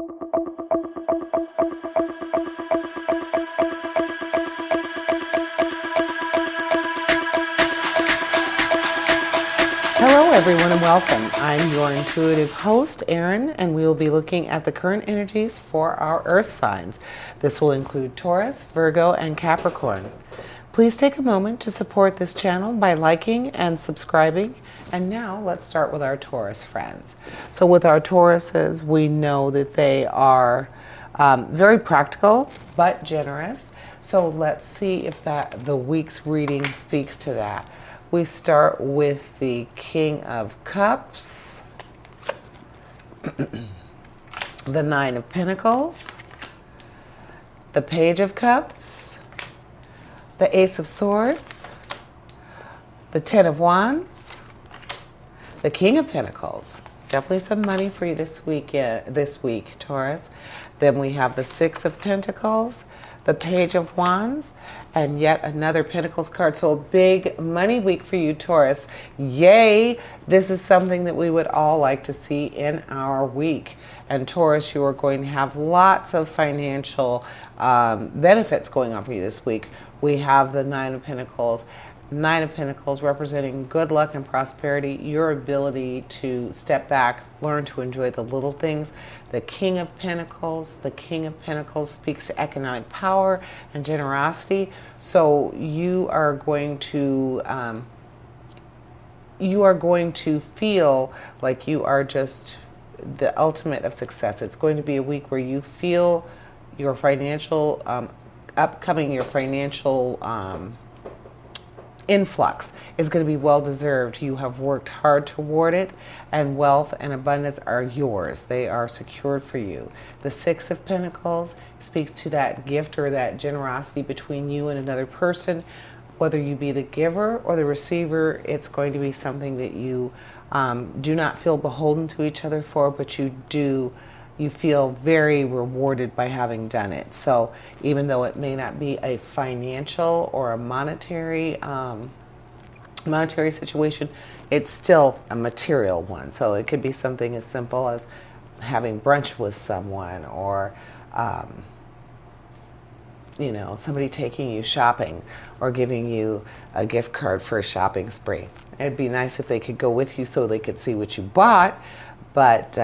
Hello everyone and welcome. I'm your intuitive host, Erin, and we will be looking at the current energies for our earth signs. This will include Taurus, Virgo, and Capricorn. Please take a moment to support this channel by liking and subscribing. And now let's start with our Taurus friends. So with our Tauruses, we know that they are very practical but generous. So let's see if the week's reading speaks to that. We start with the King of Cups, the Nine of Pentacles, the Page of Cups, the Ace of Swords, the Ten of Wands, the King of Pentacles. Definitely some money for you this week, Taurus. Then we have the Six of Pentacles, the Page of Wands, and yet another Pentacles card. So a big money week for you, Taurus. Yay! This is something that we would all like to see in our week. And Taurus, you are going to have lots of financial benefits going on for you this week. We have the Nine of Pentacles. Nine of Pentacles representing good luck and prosperity, your ability to step back, learn to enjoy the little things. The King of Pentacles speaks to economic power and generosity. So you are going to feel like you are just the ultimate of success. It's going to be a week where you feel your financial influx is going to be well deserved. You have worked hard toward it, and wealth and abundance are yours. They are secured for you. The Six of Pentacles speaks to that gift or that generosity between you and another person. Whether you be the giver or the receiver, it's going to be something that you do not feel beholden to each other for, but you feel very rewarded by having done it. So even though it may not be a financial or a monetary situation, it's still a material one. So it could be something as simple as having brunch with someone, or somebody taking you shopping or giving you a gift card for a shopping spree. It'd be nice if they could go with you so they could see what you bought, but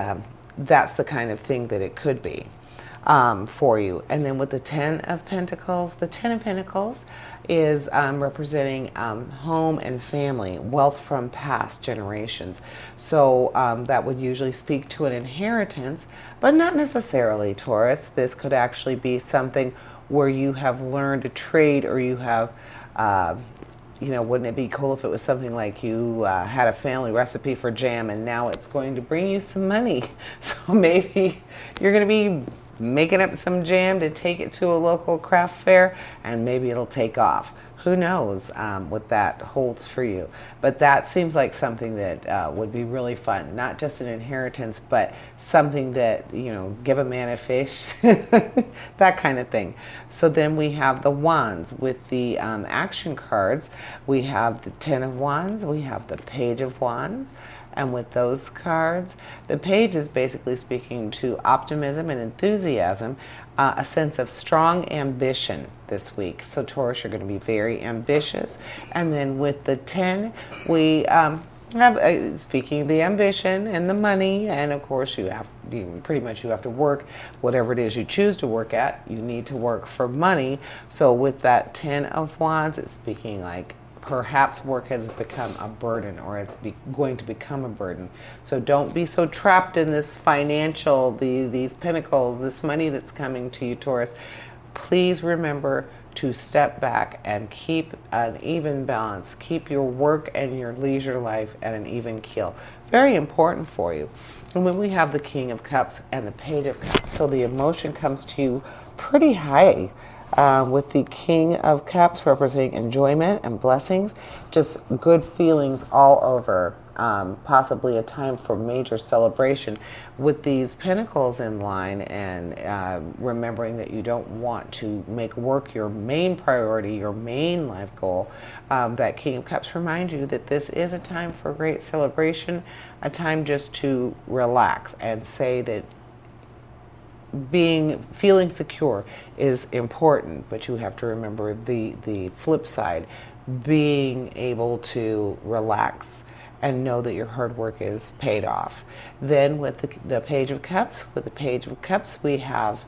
that's the kind of thing that it could be for you. And then with the Ten of Pentacles is representing home and family, wealth from past generations. So that would usually speak to an inheritance, but not necessarily, Taurus. This could actually be something where you have learned a trade, or you have wouldn't it be cool if it was something like you had a family recipe for jam and now it's going to bring you some money? So maybe you're going to be making up some jam to take it to a local craft fair, and maybe it'll take off. Who knows what that holds for you? But that seems like something that would be really fun. Not just an inheritance, but something that, give a man a fish, that kind of thing. So then we have the Wands with the action cards. We have the Ten of Wands. We have the Page of Wands. And with those cards, the Page is basically speaking to optimism and enthusiasm, a sense of strong ambition this week. So Taurus, you're going to be very ambitious. And then with the 10, we have, speaking of the ambition and the money, and of course you have to work, whatever it is you choose to work at, you need to work for money. So with that 10 of Wands, it's speaking like perhaps work has become a burden, or it's going to become a burden. So don't be so trapped in this financial, these pentacles, this money that's coming to you, Taurus. Please remember to step back and keep an even balance. Keep your work and your leisure life at an even keel. Very important for you. And when we have the King of Cups and the Page of Cups, so the emotion comes to you pretty high. With the King of Cups representing enjoyment and blessings, just good feelings all over, possibly a time for major celebration. With these pentacles in line, and remembering that you don't want to make work your main priority, your main life goal, that King of Cups reminds you that this is a time for great celebration, a time just to relax and say that feeling secure is important, but you have to remember the flip side, being able to relax and know that your hard work is paid off. Then with the Page of Cups, we have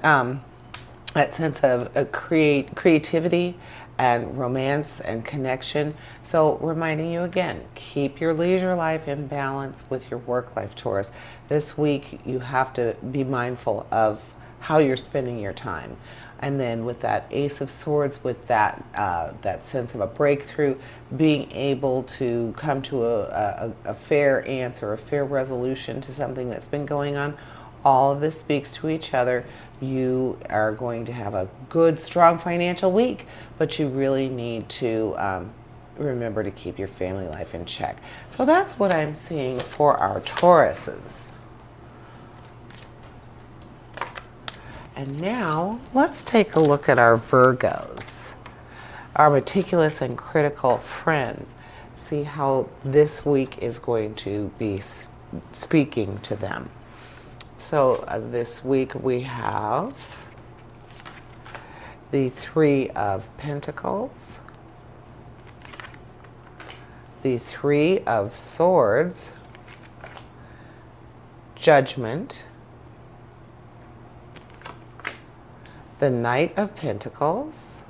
that sense of creativity and romance and connection. So reminding you again, keep your leisure life in balance with your work life, Taurus. This week you have to be mindful of how you're spending your time. And then with that Ace of Swords, with that that sense of a breakthrough, being able to come to a fair answer, a fair resolution to something that's been going on, all of this speaks to each other. You are going to have a good, strong financial week, but you really need to remember to keep your family life in check. So that's what I'm seeing for our Tauruses. And now let's take a look at our Virgos, our meticulous and critical friends. See how this week is going to be speaking to them. So this week we have the Three of Pentacles, the Three of Swords, Judgment, the Knight of Pentacles,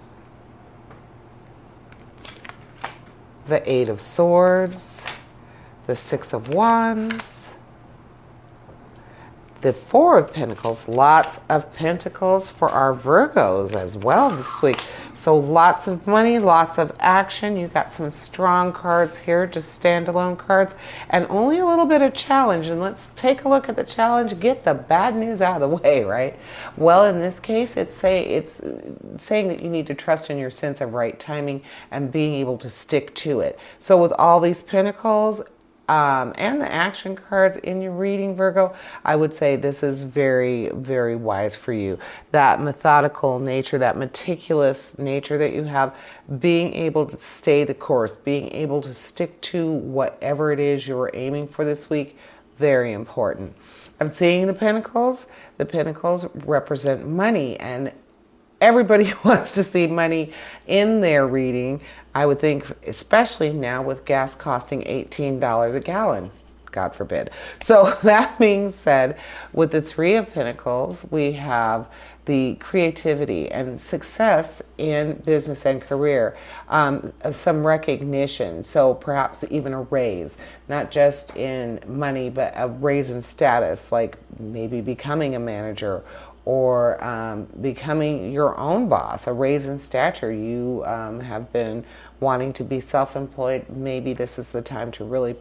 the Eight of Swords, the Six of Wands, the Four of Pentacles. Lots of Pentacles for our Virgos as well this week. So lots of money, lots of action. You got some strong cards here, just standalone cards, and only a little bit of challenge. And let's take a look at the challenge. Get the bad news out of the way, right? Well, in this case, it's saying that you need to trust in your sense of right timing and being able to stick to it. So with all these Pentacles, and the action cards in your reading, Virgo, I would say this is very, very wise for you. That methodical nature, that meticulous nature that you have, being able to stay the course, being able to stick to whatever it is you're aiming for this week, very important. I'm seeing the Pentacles. The Pentacles represent money, and everybody wants to see money in their reading. I would think, especially now with gas costing $18 a gallon, God forbid. So that being said, with the Three of Pentacles, we have the creativity and success in business and career, some recognition, so perhaps even a raise, not just in money, but a raise in status, like maybe becoming a manager or becoming your own boss, a raise in stature. You have been wanting to be self-employed. Maybe this is the time to really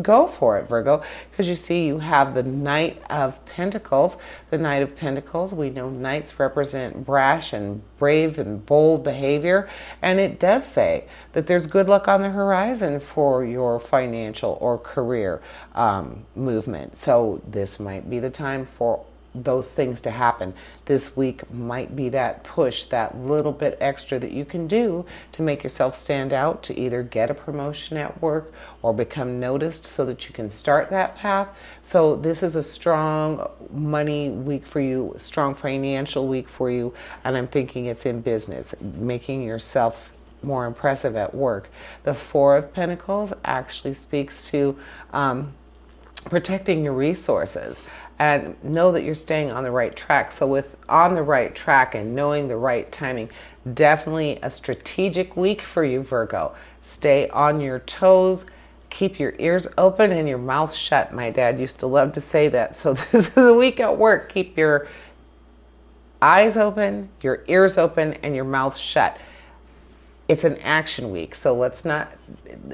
go for it, Virgo, because you see you have the Knight of Pentacles. The Knight of Pentacles, we know knights represent brash and brave and bold behavior, and it does say that there's good luck on the horizon for your financial or career movement. So this might be the time for those things to happen. This week might be that push, that little bit extra that you can do to make yourself stand out, to either get a promotion at work or become noticed so that you can start that path. So this is a strong money week for you, strong financial week for you, and I'm thinking it's in business, making yourself more impressive at work. The Four of Pentacles actually speaks to protecting your resources, and know that you're staying on the right track. So with on the right track and knowing the right timing, definitely a strategic week for you, Virgo. Stay on your toes, keep your ears open and your mouth shut. My dad used to love to say that. So this is a week at work. Keep your eyes open, your ears open, and your mouth shut. It's an action week, so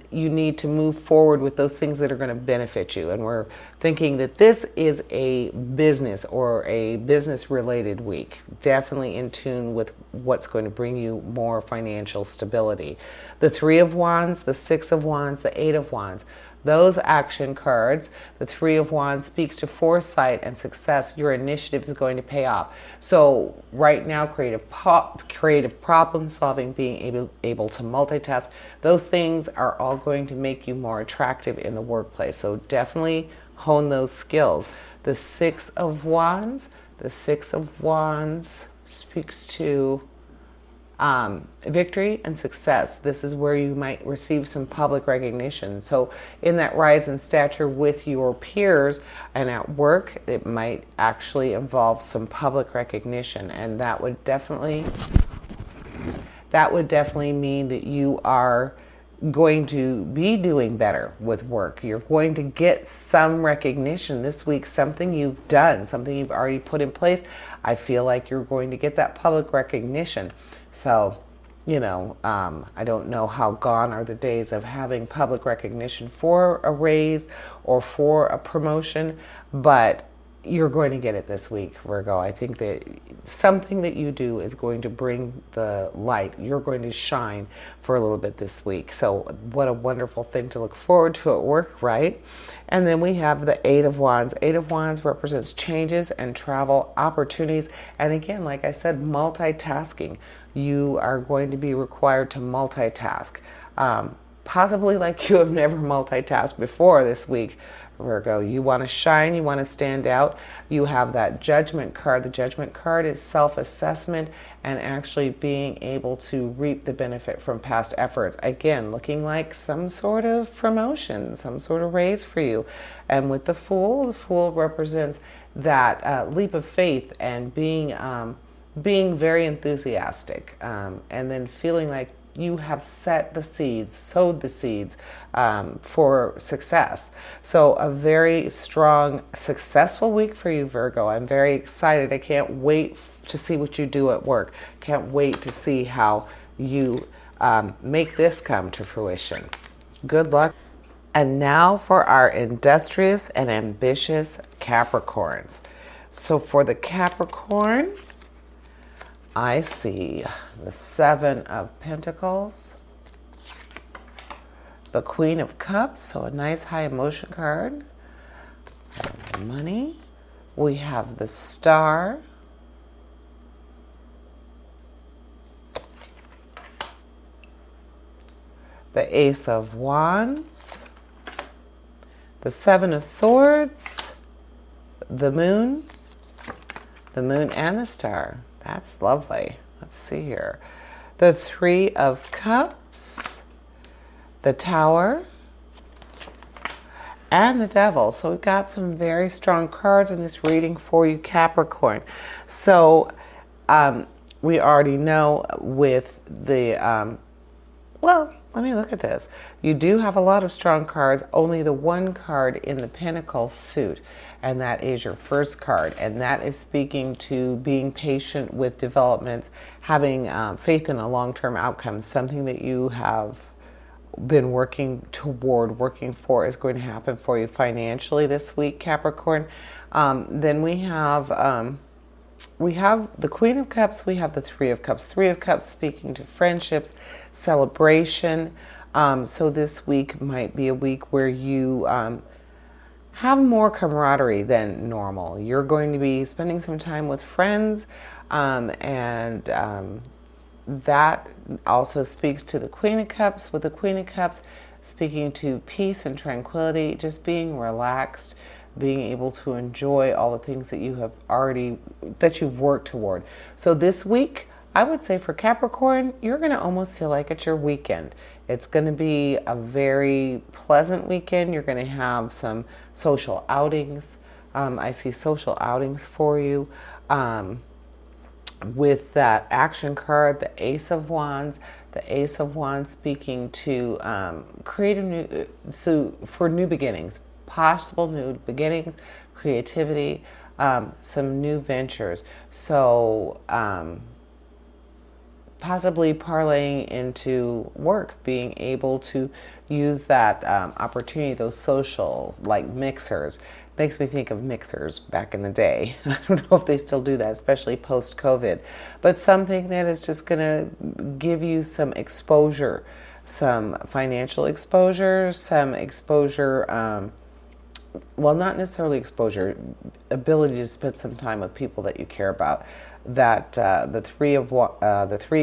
you need to move forward with those things that are going to benefit you. And we're thinking that this is a business or a business related week. Definitely in tune with what's going to bring you more financial stability. The Three of Wands, the Six of Wands, the Eight of Wands. Those action cards, the Three of Wands speaks to foresight and success. Your initiative is going to pay off. So right now, creative problem solving, being able to multitask, those things are all going to make you more attractive in the workplace. So definitely hone those skills. The Six of Wands. The Six of Wands speaks to victory and success. This is where you might receive some public recognition. So in that rise in stature with your peers and at work, it might actually involve some public recognition, and that would definitely mean that you are going to be doing better with work. You're going to get some recognition this week, something you've done, something you've already put in place. I feel like you're going to get that public recognition. So, I don't know how gone are the days of having public recognition for a raise or for a promotion, but you're going to get it this week, Virgo. I think that something that you do is going to bring the light. You're going to shine for a little bit this week. So what a wonderful thing to look forward to at work, right? And then we have the Eight of Wands. Eight of Wands represents changes and travel opportunities. And again, like I said, multitasking. You are going to be required to multitask. Possibly like you have never multitasked before this week, Virgo. You want to shine, you want to stand out. You have that Judgment card. The Judgment card is self-assessment and actually being able to reap the benefit from past efforts. Again, looking like some sort of promotion, some sort of raise for you. And with the Fool represents that leap of faith and being very enthusiastic, and then feeling like you have sowed the seeds for success. So a very strong, successful week for you, Virgo. I'm very excited. I can't wait to see what you do at work. Can't wait to see how you make this come to fruition. Good luck. And now for our industrious and ambitious Capricorns. So for the Capricorn, I see the Seven of Pentacles, the Queen of Cups, so a nice high emotion card, money. We have the Star, the Ace of Wands, the Seven of Swords, the Moon and the Star. That's lovely. Let's see here. The Three of Cups, the Tower, and the Devil. So we've got some very strong cards in this reading for you, Capricorn. So we already know with the, well, let me look at this. You do have a lot of strong cards, only the one card in the Pentacle suit, and that is your first card. And that is speaking to being patient with developments, having faith in a long-term outcome. Something that you have been working for is going to happen for you financially this week, Capricorn. Then we have the Queen of Cups, we have the Three of Cups. Three of Cups speaking to friendships, celebration. So this week might be a week where you have more camaraderie than normal. You're going to be spending some time with friends, and that also speaks to the Queen of Cups. With the Queen of Cups speaking to peace and tranquility, just being relaxed, being able to enjoy all the things that you've worked toward. So this week, I would say for Capricorn, you're going to almost feel like it's your weekend. It's going to be a very pleasant weekend. You're going to have some social outings. I see social outings for you. With that action card, the Ace of Wands, speaking to for new beginnings, possible new beginnings, creativity, some new ventures. So possibly parlaying into work, being able to use that opportunity, those social, like mixers. Makes me think of mixers back in the day. I don't know if they still do that, especially post-COVID. But something that is just going to give you some exposure, some financial exposure, some exposure, well, not necessarily exposure, ability to spend some time with people that you care about. That the Three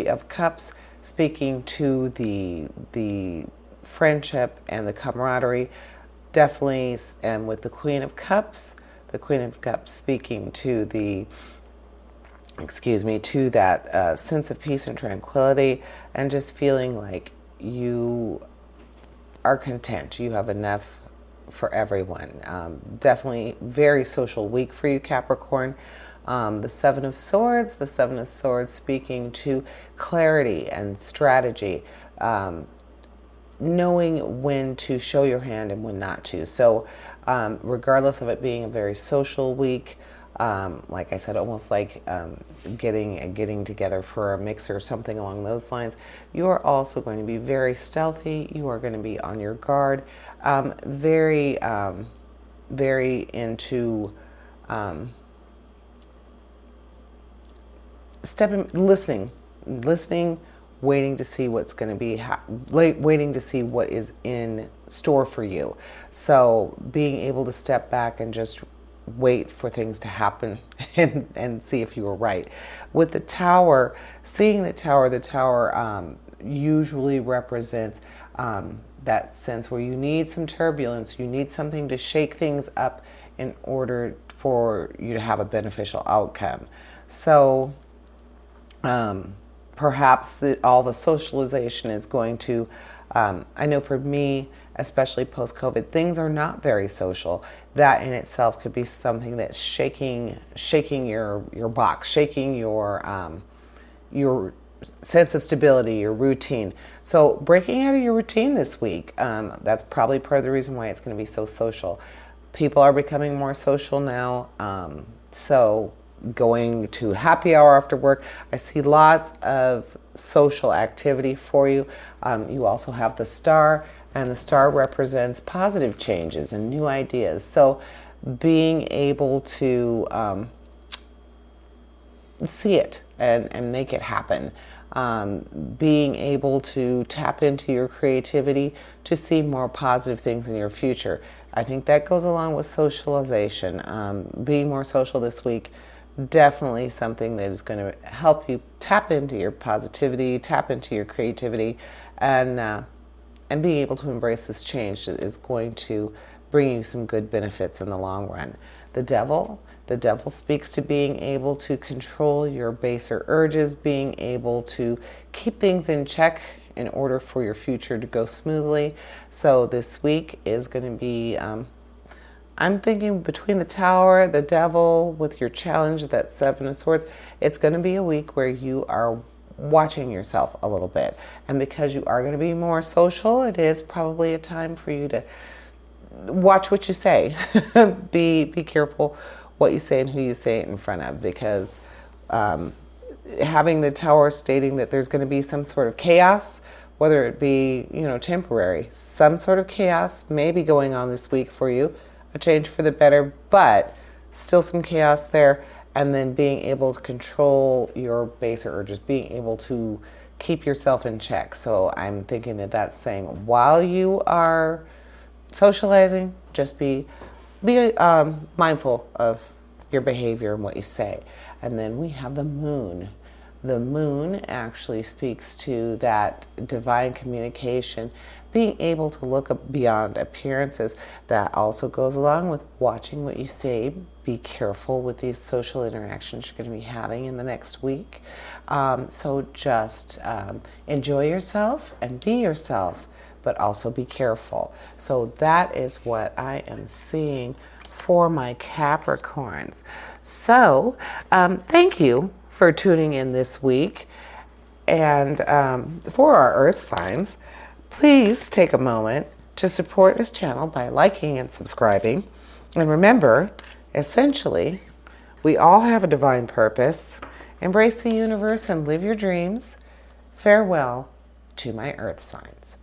of Cups, speaking to the friendship and the camaraderie, definitely. And with the Queen of Cups, The Queen of Cups speaking to to that sense of peace and tranquility, and just feeling like you are content. You have enough for everyone. Definitely very social week for you, Capricorn. The Seven of Swords speaking to clarity and strategy, knowing when to show your hand and when not to. So regardless of it being a very social week, like I said, almost like getting together for a mix or something along those lines, you are also going to be very stealthy. You are going to be on your guard, very into listening, waiting to see what's going to be, waiting to see what is in store for you. So being able to step back and just wait for things to happen and see if you were right. With the Tower, seeing the Tower usually represents that sense where you need some turbulence, you need something to shake things up in order for you to have a beneficial outcome. So perhaps all the socialization is going to, I know for me, especially post-COVID, things are not very social. That in itself could be something that's shaking your box, shaking your sense of stability, your routine. So breaking out of your routine this week, that's probably part of the reason why it's going to be so social. People are becoming more social now. So going to happy hour after work, I see lots of social activity for you. You also have the Star, and the Star represents positive changes and new ideas. So being able to see it and make it happen. Being able to tap into your creativity to see more positive things in your future. I think that goes along with socialization. Being more social this week, definitely something that is going to help you tap into your positivity, tap into your creativity, and being able to embrace this change is going to bring you some good benefits in the long run. The Devil speaks to being able to control your baser urges, being able to keep things in check in order for your future to go smoothly. So this week is going to be, I'm thinking between the Tower, the Devil, with your challenge, that Seven of Swords, it's going to be a week where you are watching yourself a little bit. And because you are going to be more social, it is probably a time for you to watch what you say. Be careful what you say and who you say it in front of, because having the Tower stating that there's going to be some sort of chaos, whether it be, temporary, some sort of chaos may be going on this week for you, a change for the better, but still some chaos there. And then being able to control your baser urges, being able to keep yourself in check. So I'm thinking that that's saying while you are socializing, just be mindful of your behavior and what you say. And then we have the Moon. The Moon actually speaks to that divine communication, being able to look beyond appearances. That also goes along with watching what you say. Be careful with these social interactions you're going to be having in the next week. So just enjoy yourself and be yourself, but also be careful. So that is what I am seeing for my Capricorns. So thank you for tuning in this week. And for our Earth signs, please take a moment to support this channel by liking and subscribing. And remember, essentially, we all have a divine purpose. Embrace the universe and live your dreams. Farewell to my Earth signs.